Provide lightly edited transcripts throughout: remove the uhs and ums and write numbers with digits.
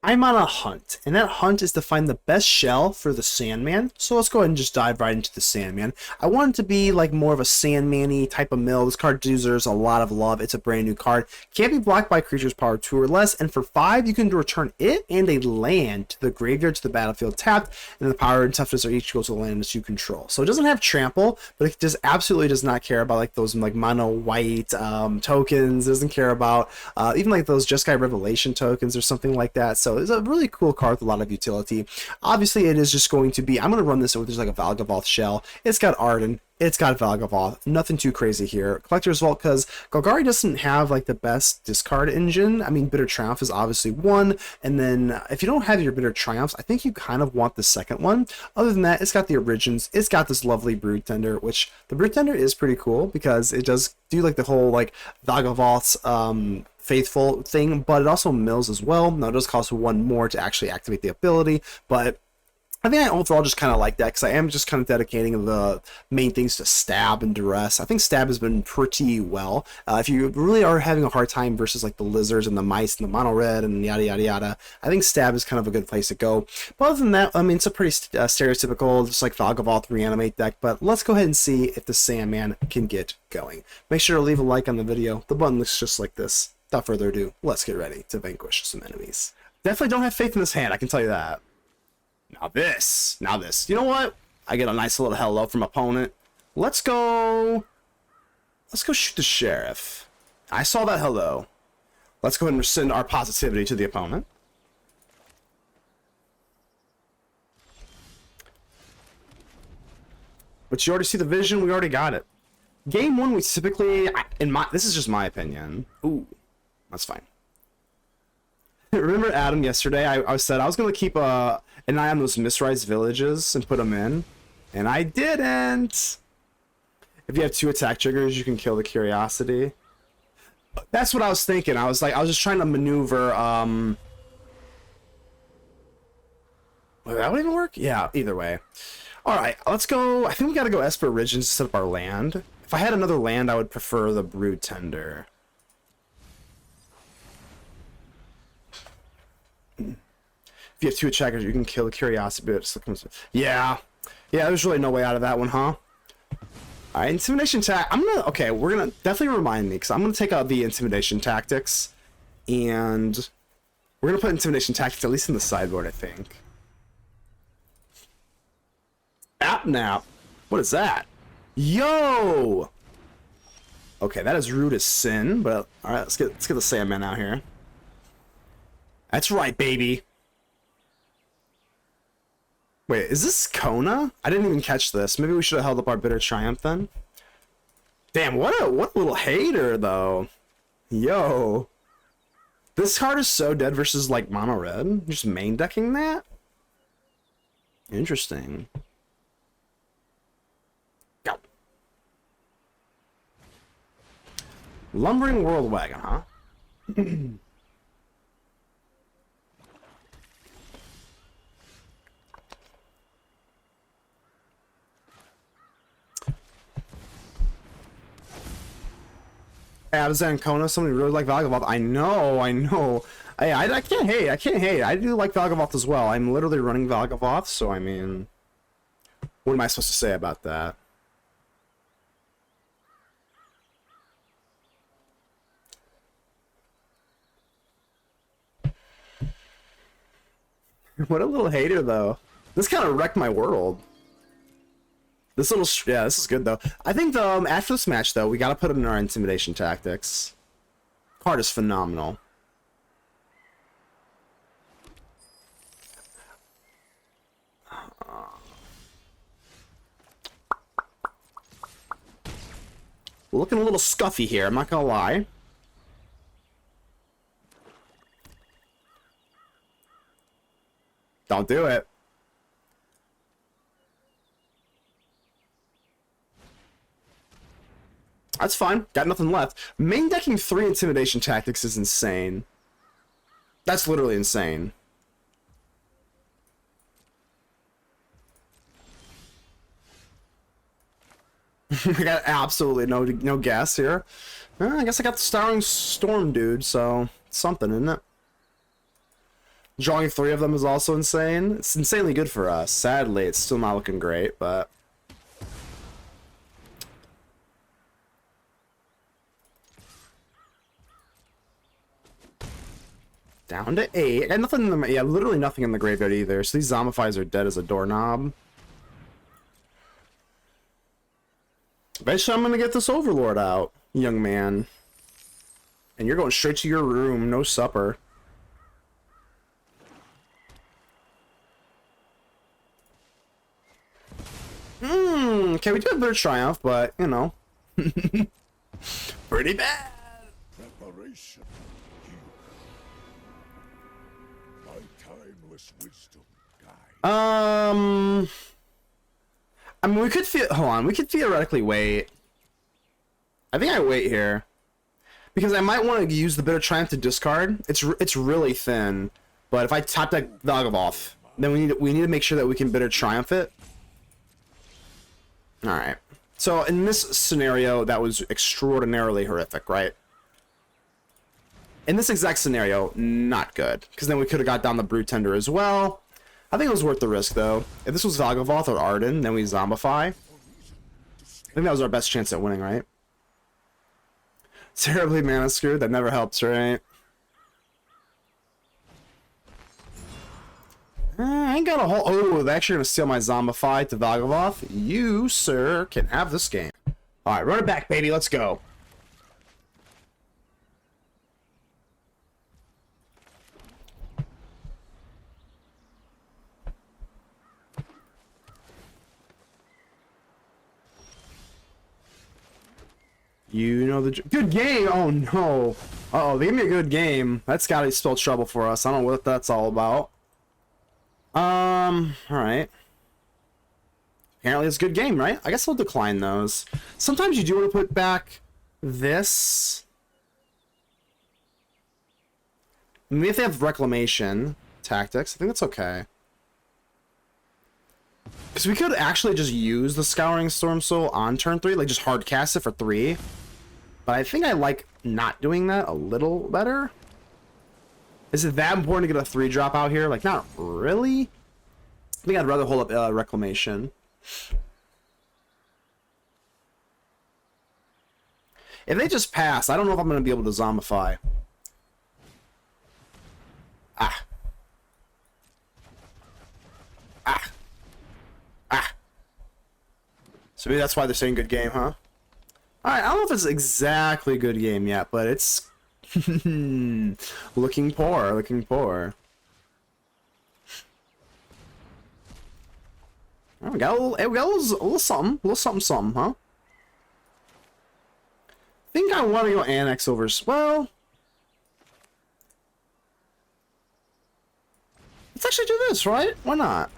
I'm on a hunt, and that hunt is to find the best shell for the Sandman. So let's go ahead and just dive right into the Sandman. I want it to be like more of a Sandman-y type of mill. This card deserves a lot of love. It's a brand new card. Can't be blocked by creatures power 2 or less, and for 5, you can return it and a land to the graveyard to the battlefield tapped, and the power and toughness are each equal to the land that you control. So it doesn't have trample, but it just absolutely does not care about like those like mono white tokens. It doesn't care about even like those Jeskai Revelation tokens or something like that. So it's a really cool card with a lot of utility. Obviously, it is just going to be, I'm going to run this over, there's like a Valgavoth shell. It's got Ardyn. It's got Valgavoth. Nothing too crazy here. Collector's Vault, because Golgari doesn't have like the best discard engine. I mean, Bitter Triumph is obviously one, and then if you don't have your Bitter Triumphs, I think you kind of want the second one. Other than that, it's got the Origins. It's got this lovely Broodtender, which the Broodtender is pretty cool because it does do like the whole like Valgavoth's faithful thing, but it also mills as well. Now it does cost one more to actually activate the ability, but I think I overall just kind of like that because I am just kind of dedicating the main things to Stab and Duress. I think Stab has been pretty well. If you really are having a hard time versus like the lizards and the mice and the mono red and yada yada yada, I think Stab is kind of a good place to go. But other than that, I mean, it's a pretty stereotypical, just like Valgavoth reanimate deck. But let's go ahead and see if the Sandman can get going. Make sure to leave a like on the video. The button looks just like this. Without further ado, let's get ready to vanquish some enemies. Definitely don't have faith in this hand, I can tell you that. Now this. You know what? I get a nice little hello from opponent. Let's go shoot the sheriff. I saw that hello. Let's go ahead and rescind our positivity to the opponent. But you already see the vision, we already got it. Game 1, we typically, this is just my opinion. Ooh. That's fine. Remember Adam yesterday? I said I was going to keep an eye on those misrise villages and put them in. And I didn't. If you have 2 attack triggers, you can kill the curiosity. That's what I was thinking. I was just trying to maneuver. Would that even work? Yeah, either way. Alright, let's go. I think we got to go Esper Origins to set up our land. If I had another land, I would prefer the Broodtender. If you have 2 attackers, you can kill the curiosity. Yeah, there's really no way out of that one, huh? Alright, intimidation okay, we're gonna definitely remind me, because I'm gonna take out the intimidation tactics, and we're gonna put intimidation tactics at least in the sideboard, I think. App nap. What is that? Yo! Okay, that is rude as sin, but alright, let's get the Sandman out here. That's right, baby. Wait, is this Kona? I didn't even catch this. Maybe we should have held up our Bitter Triumph then. Damn, what a little hater though. Yo. This card is so dead versus like mono red. Just main decking that? Interesting. Go. Lumbering World Wagon, huh? Abza and Kona, somebody really like Valgavoth. I know. Hey, I can't hate. I do like Valgavoth as well. I'm literally running Valgavoth, so I mean, what am I supposed to say about that? What a little hater, though. This kind of wrecked my world. This is good though. I think after this match though, we gotta put it in our intimidation tactics. Card is phenomenal. Looking a little scuffy here, I'm not gonna lie. Don't do it. That's fine. Got nothing left. Main decking 3 intimidation tactics is insane. That's literally insane. I got absolutely no gas here. I guess I got the Scouring Storm, dude, so it's something, isn't it? Drawing 3 of them is also insane. It's insanely good for us. Sadly, it's still not looking great, but... Down to 8. I got nothing in the... Yeah, literally nothing in the graveyard either. So these Zombifies are dead as a doorknob. Eventually I'm gonna get this Overlord out, young man. And you're going straight to your room, no supper. Okay, we do have a bit of Triumph, but, you know. Pretty bad. Preparation. My timeless wisdom guide. I mean, we could hold on, we could theoretically wait. I think I wait here. Because I might want to use the bit of Triumph to discard. It's really thin. But if I top deck Valgavoth, then we need to make sure that we can Bitter Triumph it. Alright. So in this scenario, that was extraordinarily horrific, right? In this exact scenario, not good. Because then we could have got down the Broodtender as well. I think it was worth the risk, though. If this was Valgavoth or Ardyn, then we Zombify. I think that was our best chance at winning, right? Terribly mana screwed, that never helps, right? I ain't got a whole... Oh, they're actually going to steal my Zombify to Valgavoth. You, sir, can have this game. Alright, run it back, baby. Let's go. You know the... Good game! Oh, no. Uh-oh, they gave me a good game. That's gotta spell trouble for us. I don't know what that's all about. Alright. Apparently it's a good game, right? I guess I'll decline those. Sometimes you do want to put back this. Maybe if they have Reclamation tactics, I think that's okay. Because we could actually just use the Scouring Stormsoul on turn 3, like just hard cast it for 3. But I think I like not doing that a little better. Is it that important to get a 3-drop out here? Like, not really. I think I'd rather hold up Reclamation. If they just pass, I don't know if I'm going to be able to Zombify. Ah. Ah. Ah. So maybe that's why they're saying good game, huh? Alright, I don't know if it's exactly a good game yet, but it's... looking poor, looking poor. Oh, we got a little something, huh? I think I want to go Annex over... Well... Let's actually do this, right? Why not?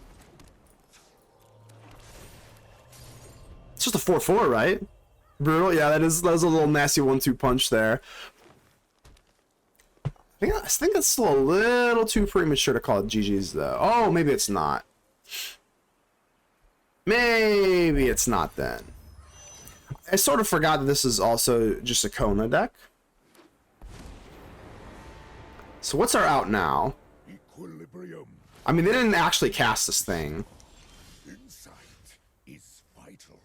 It's just a 4-4, right? Brutal? Yeah, that was a little nasty 1-2 punch there. I think that's still a little too premature to call it GG's, though. Oh, maybe it's not. Maybe it's not, then. I sort of forgot that this is also just a Kona deck. So what's our out now? Equilibrium. I mean, they didn't actually cast this thing. Insight is vital.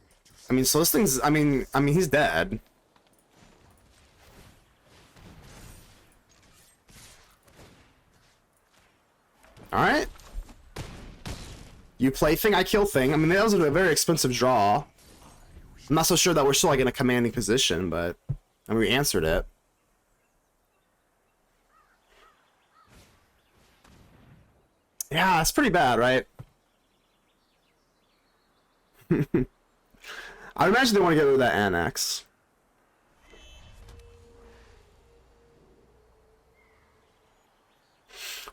I mean, so this thing's... I mean, he's dead. Alright. You play thing, I kill thing. I mean, that was a very expensive draw. I'm not so sure that we're still, like, in a commanding position, but... I mean, we answered it. Yeah, it's pretty bad, right? I imagine they want to get rid of that Annex.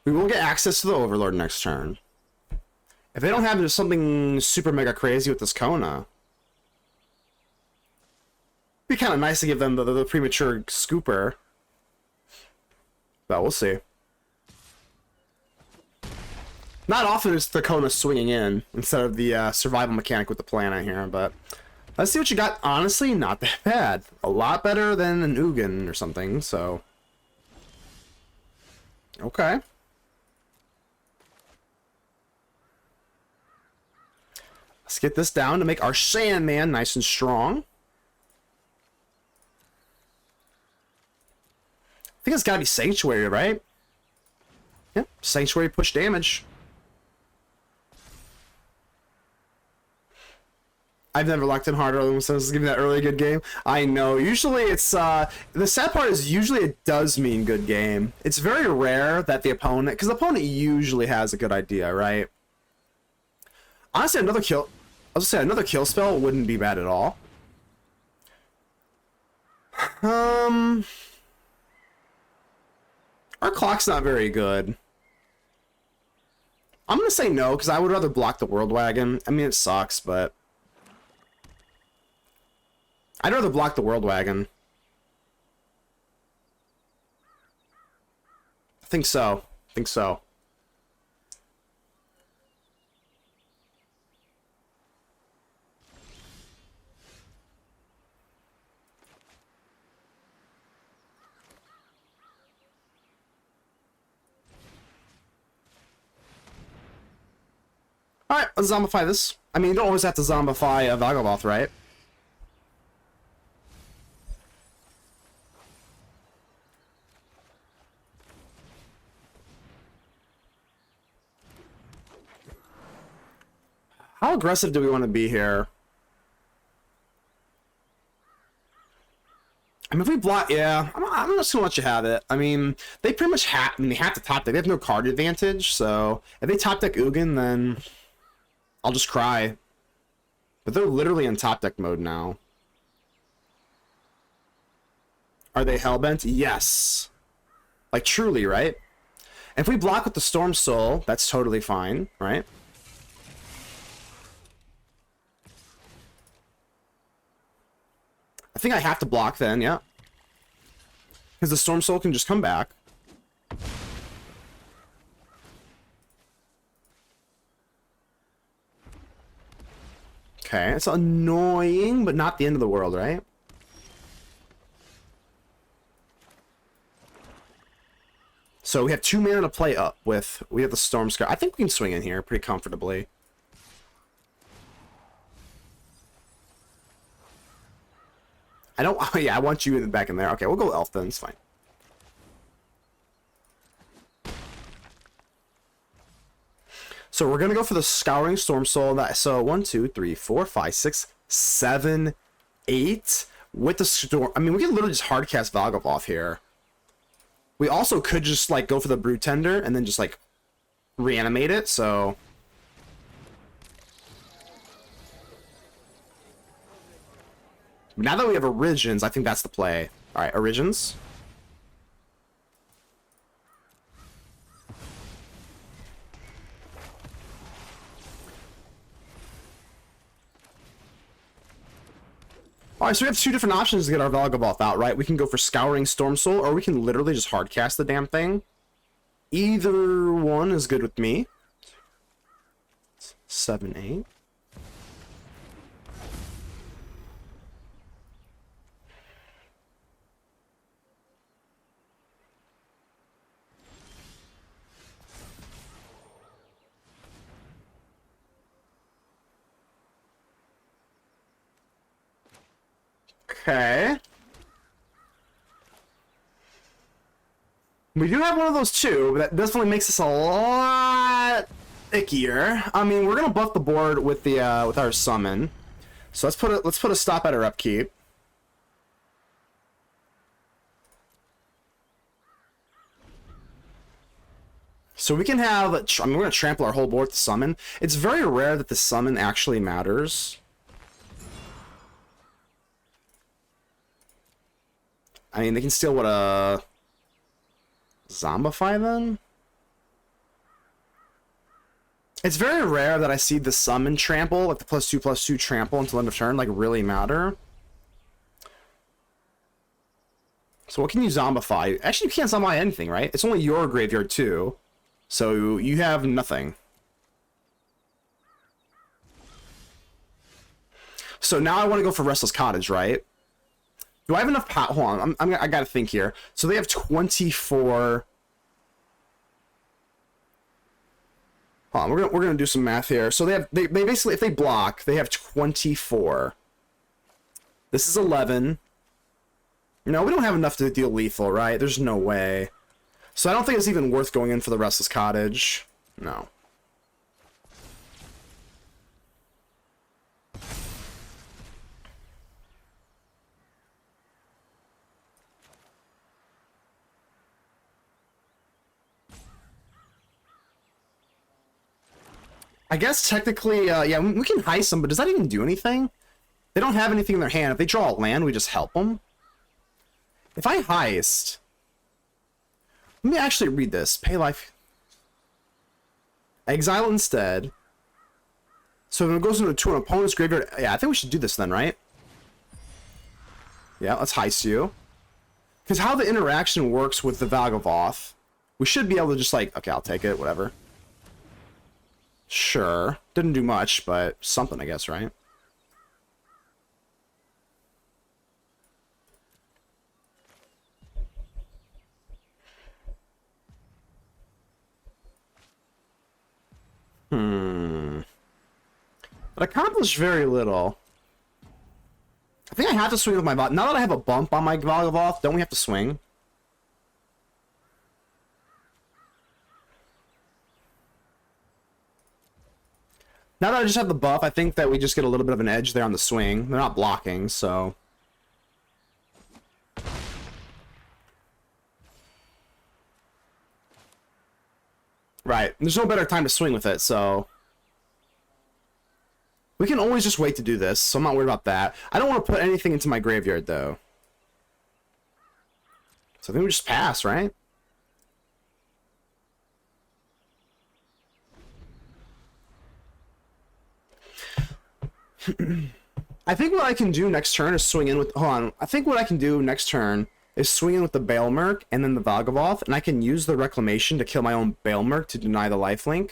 We will get access to the Overlord next turn. If they don't have something super mega crazy with this Kona, it'd be kind of nice to give them the premature scooper. But we'll see. Not often is the Kona swinging in instead of the survival mechanic with the planet here, but let's see what you got. Honestly, not that bad. A lot better than an Ugin or something, so... Okay. Let's get this down to make our Sandman nice and strong. I think it's gotta be Sanctuary, right? Yep, Sanctuary push damage. I've never locked in harder since giving that early good game. I know. Usually it's the sad part is usually it does mean good game. It's very rare that the opponent, because the opponent usually has a good idea, right? Honestly, another kill. I was gonna say another kill spell wouldn't be bad at all. Our clock's not very good. I'm gonna say no because I would rather block the World Wagon. I mean, it sucks, but I'd rather block the World Wagon. I think so. I think so. Alright, let's zombify this. I mean, you don't always have to zombify a Valgavoth, right? How aggressive do we want to be here? I mean, if we block, yeah, I'm just gonna let you have it. I mean, they pretty much have, I mean, they have to top deck. They have no card advantage, so if they top deck Ugin, then I'll just cry. But they're literally in top deck mode now. Are they hellbent? Yes. Like, truly, right? And if we block with the Stormsoul, that's totally fine, right? I think I have to block then, yeah. Because the Stormsoul can just come back. Okay, it's annoying, but not the end of the world, right? So we have 2 mana to play up with. We have the Storm Scar. I think we can swing in here pretty comfortably. I don't... Oh, yeah, I want you back in there. Okay, we'll go Elf then. It's fine. So we're going to go for the Scouring Stormsoul. So 1, 2, 3, 4, 5, 6, 7, 8. With the Storm... I mean, we can literally just hardcast Valgavoth here. We also could just, like, go for the Broodtender and then just, like, reanimate it, so... Now that we have Origins, I think that's the play. Alright, Origins. Alright, so we have 2 different options to get our Valgavoth out, right? We can go for Scouring Stormsoul, or we can literally just hardcast the damn thing. Either one is good with me. 7, 8. Okay. We do have one of those too, but that definitely makes us a lot ickier. I mean, we're gonna buff the board with the with our summon. So let's put a stop at our upkeep. So we can have, I mean, we're gonna trample our whole board with the summon. It's very rare that the summon actually matters. I mean, they can steal what, Zombify then? It's very rare that I see the summon trample, like the +2/+2 trample until end of turn, like, really matter. So what can you Zombify? Actually, you can't Zombify anything, right? It's only your graveyard, too. So you have nothing. So now I want to go for Restless Cottage, right? Do I have enough power? Hold on, I gotta think here. So they have 24. Hold on, we're gonna do some math here. So they basically, if they block, they have 24. This is 11. No, we don't have enough to deal lethal, right? There's no way. So I don't think it's even worth going in for the Restless Cottage. No. I guess technically, yeah, we can heist them, but does that even do anything? They don't have anything in their hand. If they draw a land, we just help them. If I heist... Let me actually read this. Pay life. Exile instead. So when it goes into an opponent's graveyard... Yeah, I think we should do this then, right? Yeah, let's heist you. Because how the interaction works with the Valgavoth, we should be able to just like... Okay, I'll take it, whatever. Sure. Didn't do much, but something, I guess, right? But accomplished very little. I think I have to swing with my bot. Now that I have a bump on my Valgavoth, don't we have to swing? Now that I just have the buff, I think that we just get a little bit of an edge there on the swing. They're not blocking, so... Right. There's no better time to swing with it, so... We can always just wait to do this, so I'm not worried about that. I don't want to put anything into my graveyard, though. So I think we just pass, right? I think what I can do next turn is swing in with... Hold on. I think what I can do next turn is swing in with the Balemurk and then the Valgavoth, and I can use the Reclamation to kill my own Balemurk to deny the lifelink.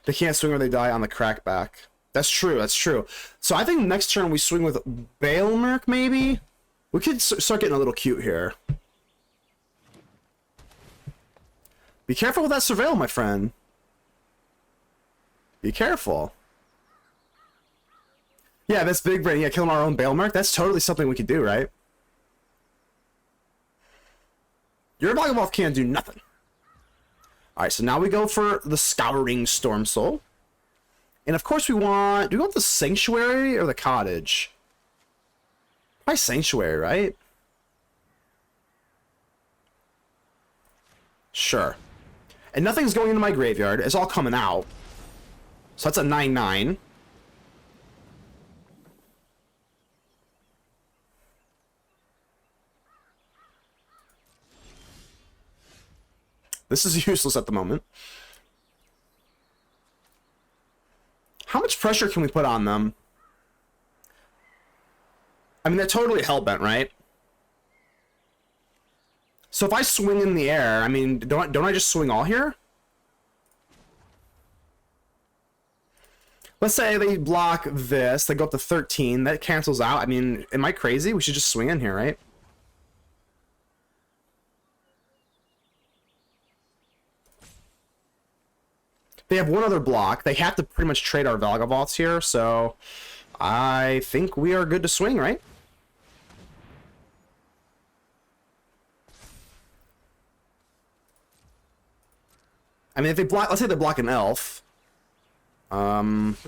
They can't swing or they die on the crackback. That's true, that's true. So I think next turn we swing with Balemurk, maybe? We could start getting a little cute here. Be careful with that Surveil, my friend. Be careful. Yeah, that's big brain. Yeah, killing our own Balemurk. That's totally something we could do, right? Your Valgavoth can't do nothing. Alright, so now we go for the Scouring Stormsoul. And of course we want... Do we want the Sanctuary or the Cottage? Probably Sanctuary, right? Sure. And nothing's going into my graveyard. It's all coming out. So that's a 9/9. This is useless at the moment. How much pressure can we put on them? I mean, they're totally hellbent, right? So if I swing in the air, I mean, don't I just swing all here? Let's say they block this, they go up to 13, that cancels out. I mean, am I crazy? We should just swing in here, right? They have one other block. They have to pretty much trade our Valgavoths here, so I think we are good to swing, right? I mean, if they block, let's say they block an elf.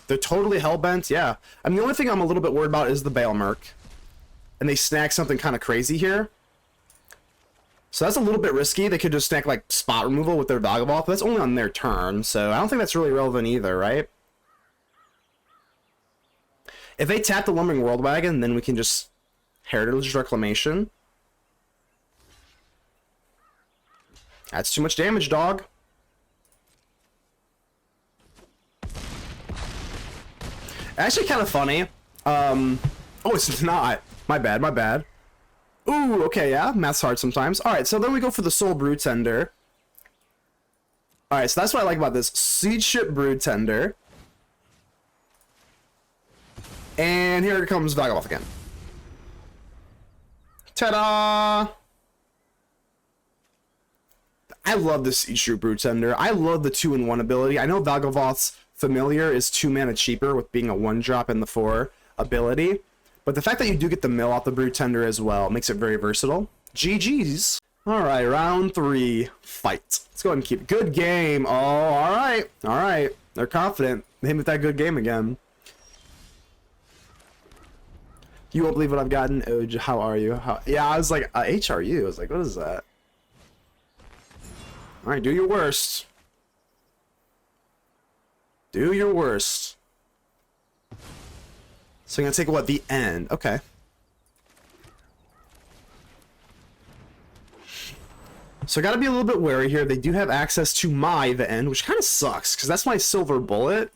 They're totally hellbent, yeah. I mean, the only thing I'm a little bit worried about is the Balemurk. And they snag something kind of crazy here. So that's a little bit risky. They could just snag, like, spot removal with their Valgavoth, but that's only on their turn, so I don't think that's really relevant either, right? If they tap the Lumbering Worldwagon, then we can just Heritage Reclamation. That's too much damage, dog. Actually kind of funny. Oh, it's not. My bad, my bad. Ooh, okay, yeah. Math's hard sometimes. Alright, so then we go for the Soul Broodtender. Alright, so that's what I like about this. Seedship Broodtender. And here comes Valgavoth again. Ta-da! I love this Seedship Broodtender. I love the 2-in-1 ability. I know Valgavoth's Familiar is 2 mana cheaper with being a 1-drop in the 4 ability, but the fact that you do get the mill off the Broodtender as well makes it very versatile. GG's. Alright, round 3. Fight. Let's go ahead and keep it. Good game. Oh, alright. Alright. They're confident. Hit with that good game again. You won't believe what I've gotten. Oh, how are you? Yeah, I was like, HRU. I was like, what is that? Alright, do your worst. Do your worst. So I'm gonna take what? The end. Okay. So I gotta be a little bit wary here. They do have access to the end, which kind of sucks, because that's my silver bullet.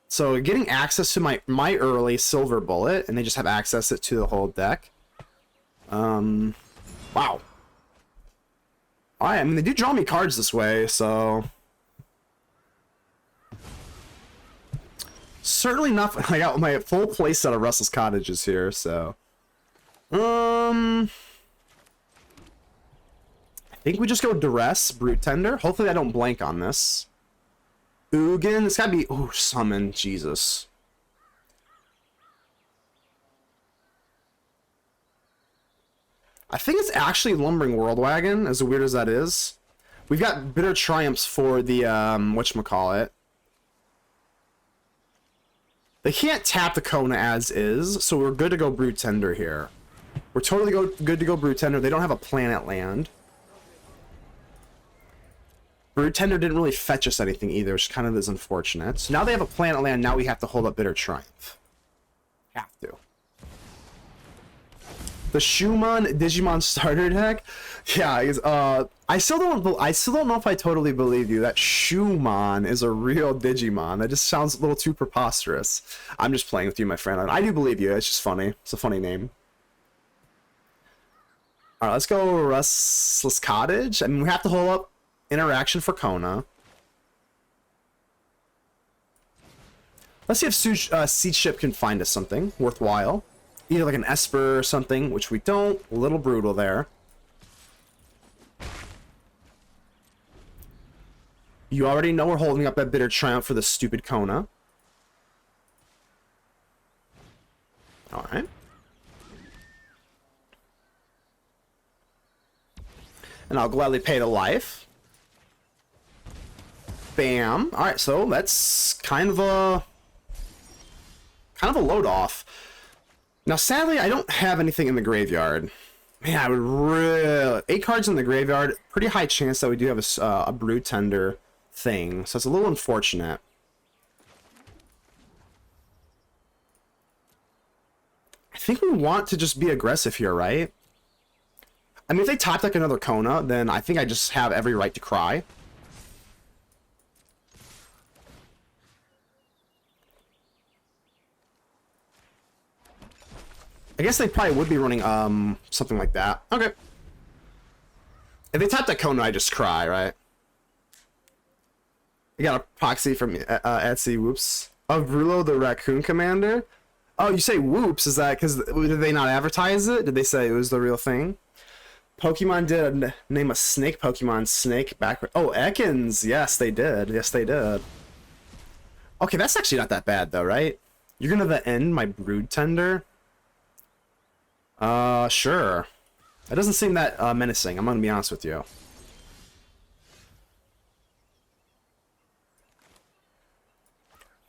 So getting access to my early silver bullet, and they just have access to the whole deck. Wow. Alright, I mean, they do draw me cards this way, so... Certainly not... I got my full playset of Restless Cottages here, so... I think we just go Duress, Broodtender. Hopefully I don't blank on this. Ugin, it's gotta be... Oh, summon, Jesus. I think it's actually Lumbering Worldwagon, as weird as that is. We've got Bitter Triumphs for the, whatchamacallit. They can't tap the Kona as is, so we're good to go Broodtender here. We're totally good to go Broodtender. They don't have a planet land. Broodtender didn't really fetch us anything either, which kind of is unfortunate. So now they have a planet land, now we have to hold up Bitter Triumph. Have to. The Shumon Digimon starter deck? Yeah, I still don't know if I totally believe you. That Shumon is a real Digimon. That just sounds a little too preposterous. I'm just playing with you, my friend. I do believe you. It's just funny. It's a funny name. Alright, let's go Restless Cottage. I mean, we have to hold up interaction for Kona. Let's see if Seedship can find us something worthwhile. Either like an Esper or something, which we don't. A little brutal there. You already know we're holding up that Bitter Triumph for the stupid Kona. Alright. And I'll gladly pay the life. Bam. Alright, so that's kind of a load off. Now, sadly, I don't have anything in the graveyard. Man, I would really... 8 cards in the graveyard. Pretty high chance that we do have a Broodtender thing. So it's a little unfortunate. I think we want to just be aggressive here, right? I mean, if they top deck another Kona, then I think I just have every right to cry. I guess they probably would be running something like that. Okay. If they tap that Kona, I just cry, right? I got a proxy from Etsy. Whoops. Of Rulo the Raccoon Commander. Oh, you say whoops? Is that because did they not advertise it? Did they say it was the real thing? Pokemon did name a snake Pokemon Snake back. Oh, Ekans. Yes, they did. Yes, they did. Okay, that's actually not that bad though, right? You're gonna end my Broodtender. Sure. That doesn't seem that menacing, I'm gonna be honest with you.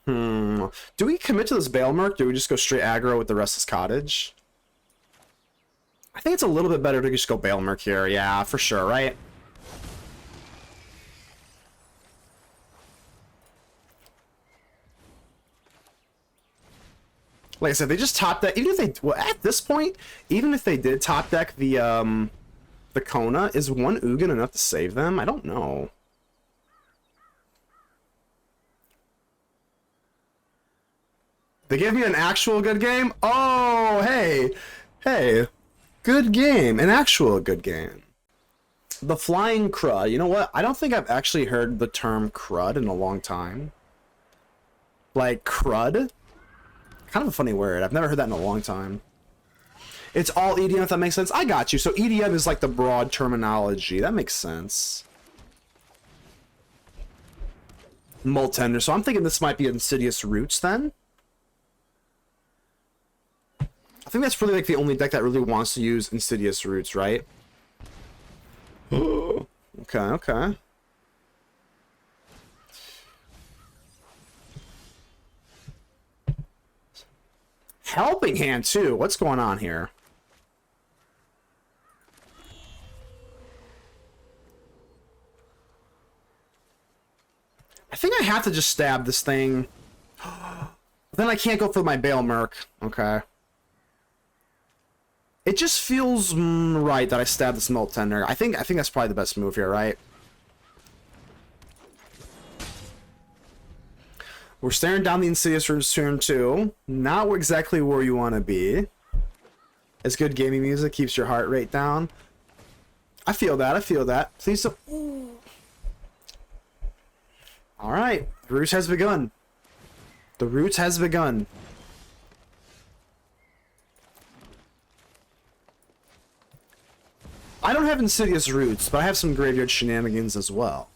Do we commit to this Balemurk? Do we just go straight aggro with the Restless Cottage? I think it's a little bit better to just go Balemurk here. Yeah, for sure, right? Like I said, they just top deck. Even if they, well, at this point, even if they did top deck the Kona, is one Ugin enough to save them? I don't know. They gave me an actual good game. Oh, hey, good game, an actual good game. The Flying Crud. You know what? I don't think I've actually heard the term crud in a long time. Like crud. Kind of a funny word. I've never heard that in a long time. It's all EDM, if that makes sense. I got you. So EDM is like the broad terminology. That makes sense. Multiversal. So I'm thinking this might be Insidious Roots then. I think that's really like the only deck that really wants to use Insidious Roots, right? Okay, okay. Helping Hand too. What's going on here? I think I have to just stab this thing. Then I can't go for my Balemurk. Okay. It just feels right that I stab this Multiversal. I think that's probably the best move here, right? We're staring down the Insidious Roots turn 2. Not exactly where you want to be. As good gaming music keeps your heart rate down. I feel that. I feel that. Please don't. Alright. The Roots has begun. The Roots has begun. I don't have Insidious Roots, but I have some Graveyard Shenanigans as well.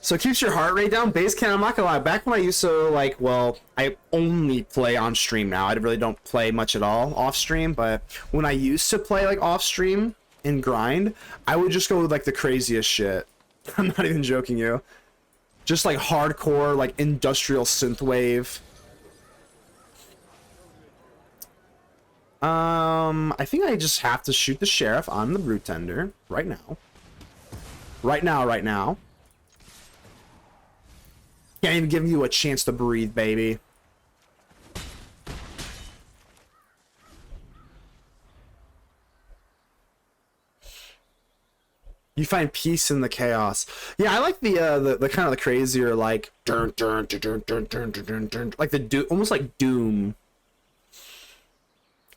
So it keeps your heart rate down. Base can, I'm not gonna lie, back when I used to, like, well, I only play on stream now. I really don't play much at all off stream, but when I used to play, like, off stream and grind, I would just go with, like, the craziest shit. I'm not even joking you. Just, like, hardcore, like, industrial synthwave. I think I just have to shoot the Sheriff on the Broodtender right now. Right now. Can't even give you a chance to breathe, baby. You find peace in the chaos. Yeah, I like the kind of the crazier, like dun, dun, dun, dun, dun, dun, dun, dun, like the almost like Doom.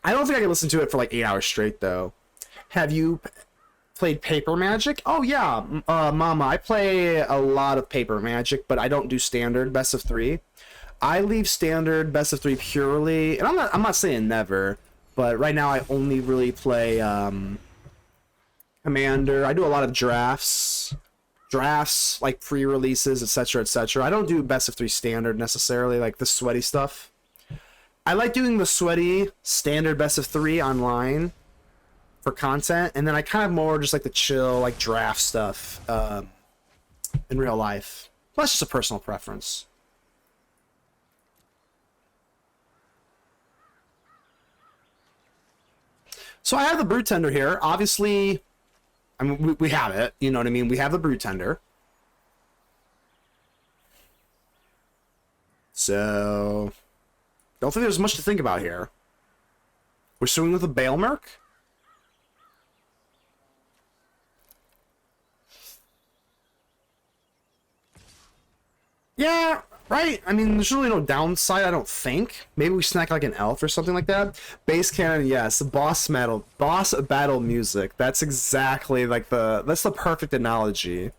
I don't think I can listen to it for like 8 hours straight though. Have you played Paper Magic? Oh yeah, Mama, I play a lot of Paper Magic, but I don't do standard best of 3. I leave standard best of 3 purely, and I'm not saying never, but right now I only really play Commander. I do a lot of drafts like pre-releases, etc., etc. I don't do best of 3 standard necessarily, like the sweaty stuff. I like doing the sweaty standard best of 3 online for content, and then I kind of more just like the chill, like draft stuff in real life. Well, that's just a personal preference. So I have the Broodtender here. Obviously, I mean, we have it. You know what I mean? We have the Broodtender. So don't think there's much to think about here. We're swinging with a Balemurk. Yeah, right. I mean, there's really no downside, I don't think. Maybe we snack like an elf or something like that. Base cannon, yes. Boss battle music. That's exactly like that's the perfect analogy.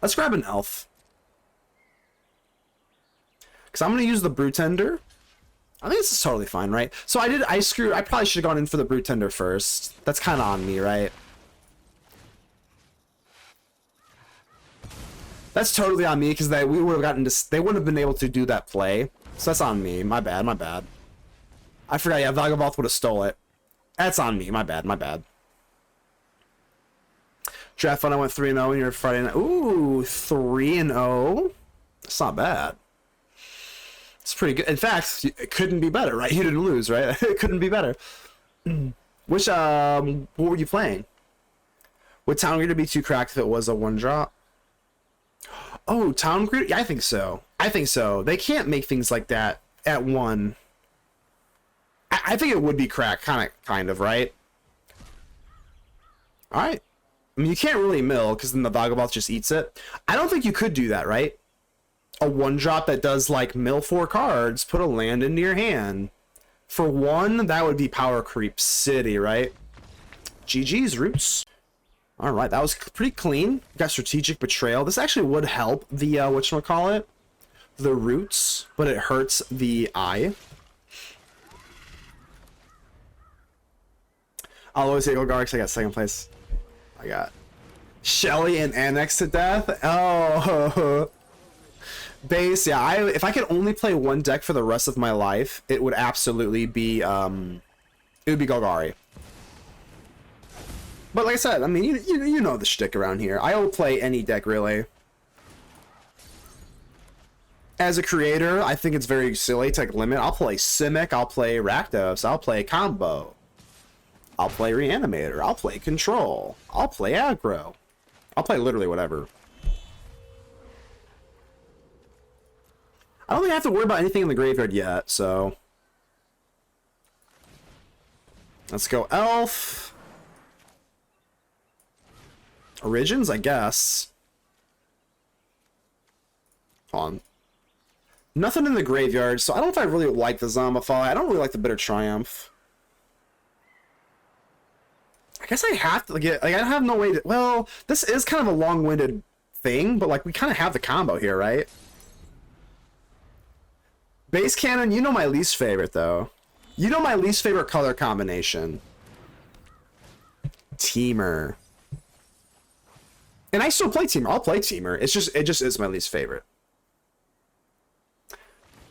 Let's grab an elf. Because I'm going to use the Broodtender. I think this is totally fine, right? So I probably should have gone in for the Broodtender first. That's kind of on me, right? That's totally on me, because they wouldn't have been able to do that play. So that's on me. My bad, my bad. I forgot, yeah, Valgavoth would have stole it. That's on me. My bad, my bad. Draft fun, I went 3-0 in your Friday night. Ooh, 3-0? That's not bad. It's pretty good. In fact, it couldn't be better, right? You didn't lose, right? It couldn't be better. Which, what were you playing? Would Town Greeter be too cracked if it was a 1-drop? Oh, Town Greeter? Yeah, I think so. I think so. They can't make things like that at 1. I think it would be cracked, kind of, right? Alright. I mean, you can't really mill, because then the Valgavoth just eats it. I don't think you could do that, right? A 1-drop that does, like, mill 4 cards, put a land into your hand. For 1, that would be Power Creep City, right? GG's, Roots. Alright, that was pretty clean. We got Strategic Betrayal. This actually would help the, whatchamacallit? The Roots, but it hurts the eye. I'll always say Golgari because I got second place. I got Shelly and Annex to death. Oh, base. Yeah, if I could only play one deck for the rest of my life, it would absolutely be Golgari. But like I said, I mean, you know the shtick around here. I will play any deck really. As a creator, I think it's very silly to like limit. I'll play Simic, I'll play Rakdos, I'll play Combo, I'll play Reanimator, I'll play Control, I'll play Aggro. I'll play literally whatever. I don't think I have to worry about anything in the graveyard yet, so... Let's go Elf. Origins, I guess. Hold on. Nothing in the graveyard, so I don't know if I really like the Zombify. I don't really like the Bitter Triumph. I guess I have to get... Like, I have no way to... Well, this is kind of a long-winded thing, but, like, we kind of have the combo here, right? Base Cannon, you know my least favorite, though. You know my least favorite color combination. Teamer. And I still play Teamer. I'll play Teamer. It just is my least favorite.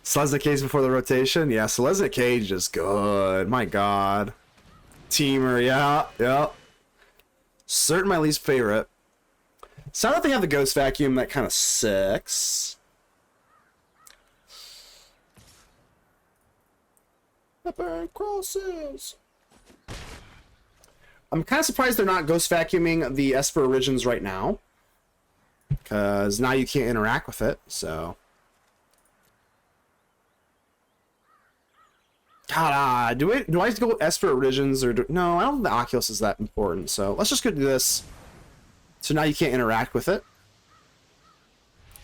Selesnya Cage before the rotation? Yeah, Selesnya Cage is good. My god. Teamer, yeah. Certain my least favorite. So I don't think I have the Ghost Vacuum. That kind of sucks. Pepper crosses. I'm kind of surprised they're not Ghost Vacuuming the Esper Origins right now. Because now you can't interact with it, so... God, do I have to go with Esper Origins or no? I don't think the Oculus is that important, so let's just go do this. So now you can't interact with it.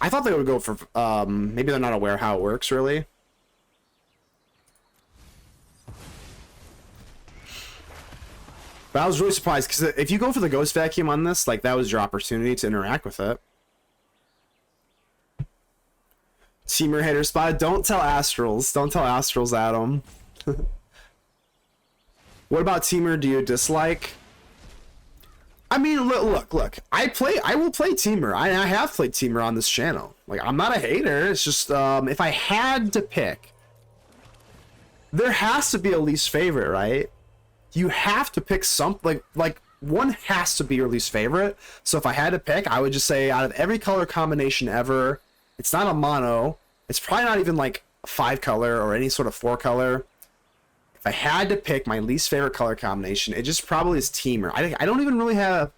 I thought they would go for maybe they're not aware how it works really. But I was really surprised because if you go for the Ghost Vacuum on this, like that was your opportunity to interact with it. Teamer hater spot. Don't tell Astrals. Don't tell Astrals, Adam. What about Teamer do you dislike? I mean, look. I will play Teamer. I have played Teamer on this channel. Like, I'm not a hater. It's just, if I had to pick, there has to be a least favorite, right? You have to pick something, like one has to be your least favorite. So if I had to pick, I would just say out of every color combination ever, it's not a mono. It's probably not even like 5-color or any sort of 4-color. If I had to pick my least favorite color combination, it just probably is Teamer. I don't even really have...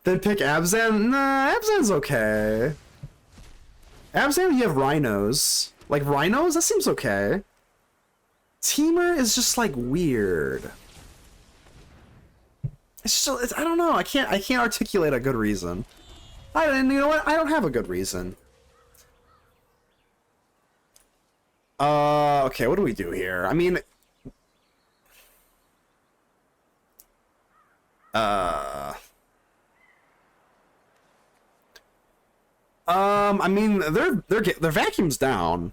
Then pick Abzan? Nah, Abzan's okay. Abzan, you have Rhinos. Like, Rhinos? That seems okay. Teamer is just, like, weird. It's just... I don't know. I can't articulate a good reason. You know what? I don't have a good reason. Okay, what do we do here? I mean... I mean, their vacuum's down.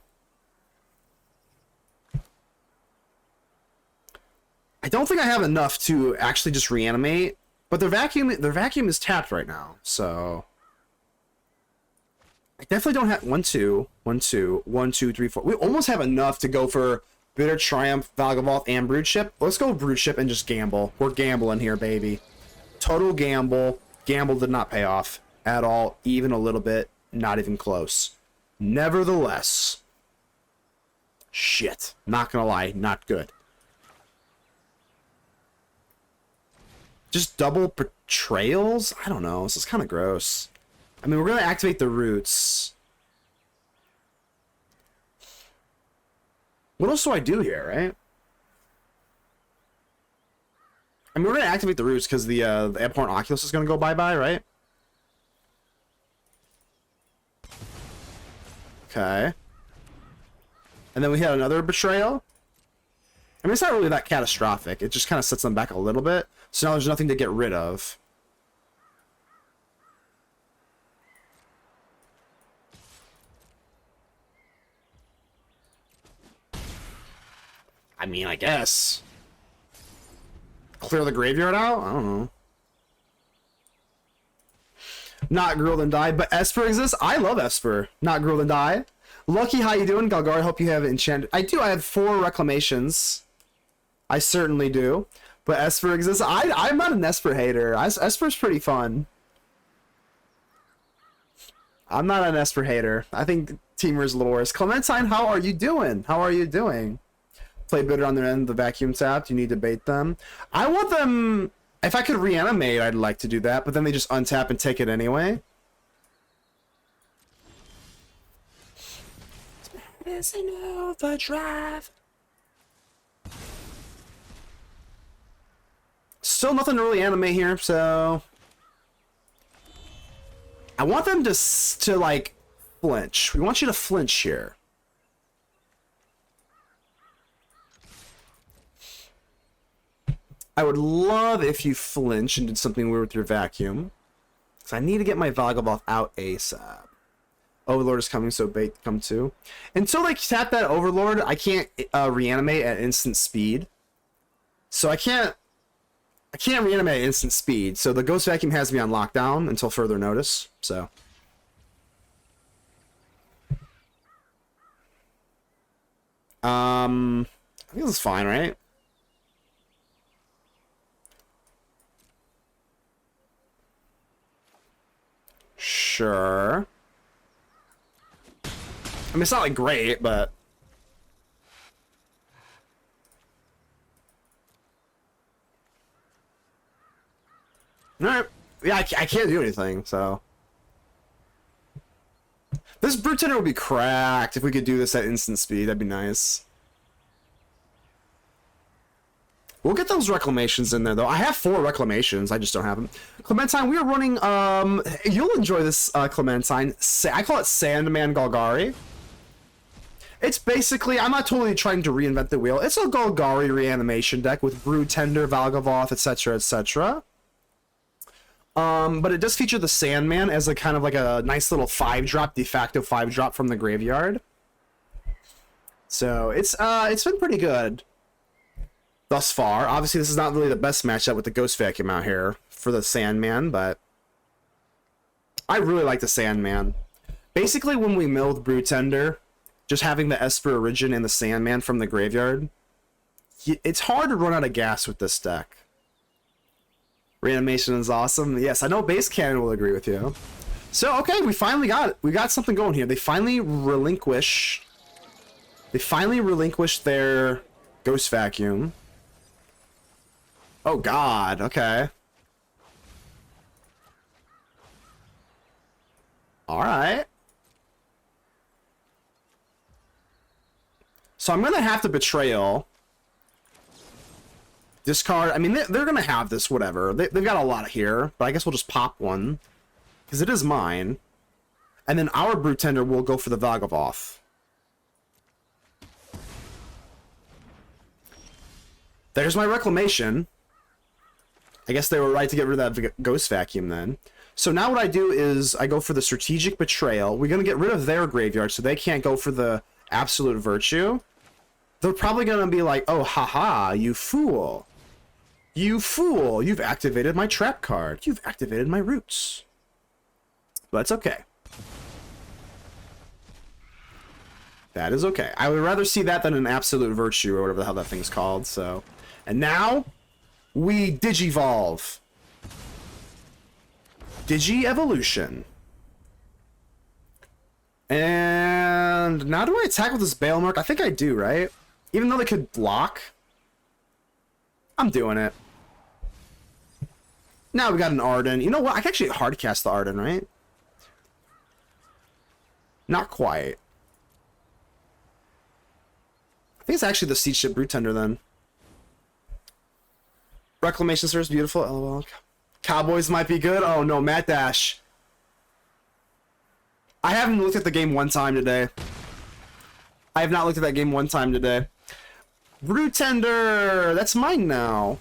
I don't think I have enough to actually just reanimate, but their vacuum is tapped right now, so I definitely don't have 1, 2, 1, 2, 1, 2, 3, 4. We almost have enough to go for Bitter Triumph, Valgavoth, and Broodship. Let's go Broodship and just gamble. We're gambling here, baby. Total gamble. Gamble did not pay off at all, even a little bit. Not even close. Nevertheless, shit. Not gonna lie, not good. Just double betrayals? I don't know. This is kind of gross. I mean, we're gonna activate the roots. What else do I do here, right? I mean, we're gonna activate the roots because the Abhorrent Oculus is gonna go bye-bye, right? Okay. And then we had another betrayal. I mean, it's not really that catastrophic. It just kind of sets them back a little bit. So now there's nothing to get rid of. I mean, I guess. clear the graveyard out? I don't know. Not Grilled and Die, but Esper exists? I love Esper. Not Grilled and Die. Lucky, how you doing? Golgari, hope you have enchanted. I do. I have 4 reclamations. I certainly do. But Esper exists. I'm not an Esper hater. Esper's pretty fun. I'm not an Esper hater. I think Teamer's a little worse. Clementine, how are you doing? How are you doing? Play bitter on their end, the vacuum tap. Do you need to bait them? I want them... If I could reanimate, I'd like to do that, but then they just untap and take it anyway. It's an overdrive. Still nothing to really animate here, so... I want them to like, flinch. We want you to flinch here. I would love if you flinch and did something weird with your vacuum. Because I need to get my Valgavoth out ASAP. Overlord is coming, so bait come too. Until they tap that Overlord, I can't reanimate at instant speed. So I can't reanimate at instant speed. So the Ghost Vacuum has me on lockdown until further notice. So I think this is fine, right? Sure. I mean, it's not like great, but alright. Yeah, I can't do anything, so this Broodtender would be cracked if we could do this at instant speed. That'd be nice. We'll get those reclamations in there, though. I have 4 reclamations. I just don't have them. Clementine, we are running... you'll enjoy this, Clementine. I call it Sandman Golgari. It's basically... I'm not totally trying to reinvent the wheel. It's a Golgari reanimation deck with Broodtender, Valgavoth, etc., etc. But it does feature the Sandman as a kind of like a nice little 5-drop, de facto 5-drop from the graveyard. So, it's been pretty good thus far. Obviously, this is not really the best matchup with the Ghost Vacuum out here for the Sandman, but I really like the Sandman. Basically, when we mill with Broodtender, just having the Esper Origin and the Sandman from the graveyard, it's hard to run out of gas with this deck. Reanimation is awesome. Yes, I know Base Cannon will agree with you. So, okay, we finally got it. We got something going here. They finally relinquish their Ghost Vacuum. Oh god, okay. Alright. So I'm gonna have to Betrayal. Discard, I mean, they're gonna have this, whatever. They've got a lot here, but I guess we'll just pop one. Because it is mine. And then our Broodtender will go for the Valgavoth. There's my Reclamation. I guess they were right to get rid of that Ghost Vacuum then. So now what I do is I go for the Strategic Betrayal. We're going to get rid of their graveyard so they can't go for the Absolute Virtue. They're probably going to be like, oh, haha, you fool. You fool. You've activated my trap card. You've activated my roots. But it's okay. That is okay. I would rather see that than an Absolute Virtue or whatever the hell that thing's called, so... And now, we Digivolve. Digi-Evolution. And now do I attack with this Balemurk? I think I do, right? Even though they could block. I'm doing it. Now we got an Ardyn. You know what? I can actually hardcast the Ardyn, right? Not quite. I think it's actually the Seedship Broodtender then. Reclamation serves beautiful. LOL. Cowboys might be good. Oh no, Matt Dash. I haven't looked at the game one time today. I have not looked at that game one time today. Broodtender! That's mine now.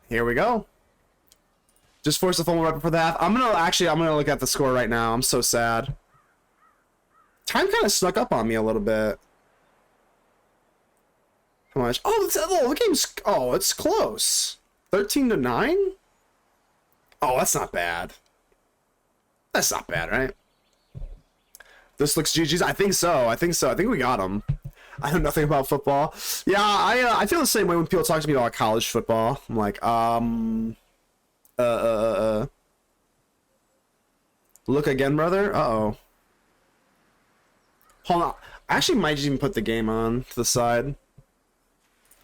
Here we go. Just force a full weapon for the half. I'm gonna look at the score right now. I'm so sad. Time kind of snuck up on me a little bit. How much? Oh, the game's... Oh, it's close. 13-9? Oh, that's not bad. That's not bad, right? This looks GG's. I think so. I think we got him. I know nothing about football. Yeah, I feel the same way when people talk to me about college football. I'm like, Look again, brother? Uh-oh. Hold on. I actually might just even put the game on to the side.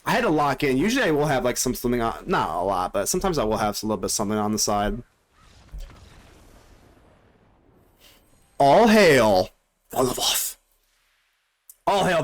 I had to lock in. Usually I will have like something on. Not a lot, but sometimes I will have a little bit of something on the side. All hail Valgavoth. All hail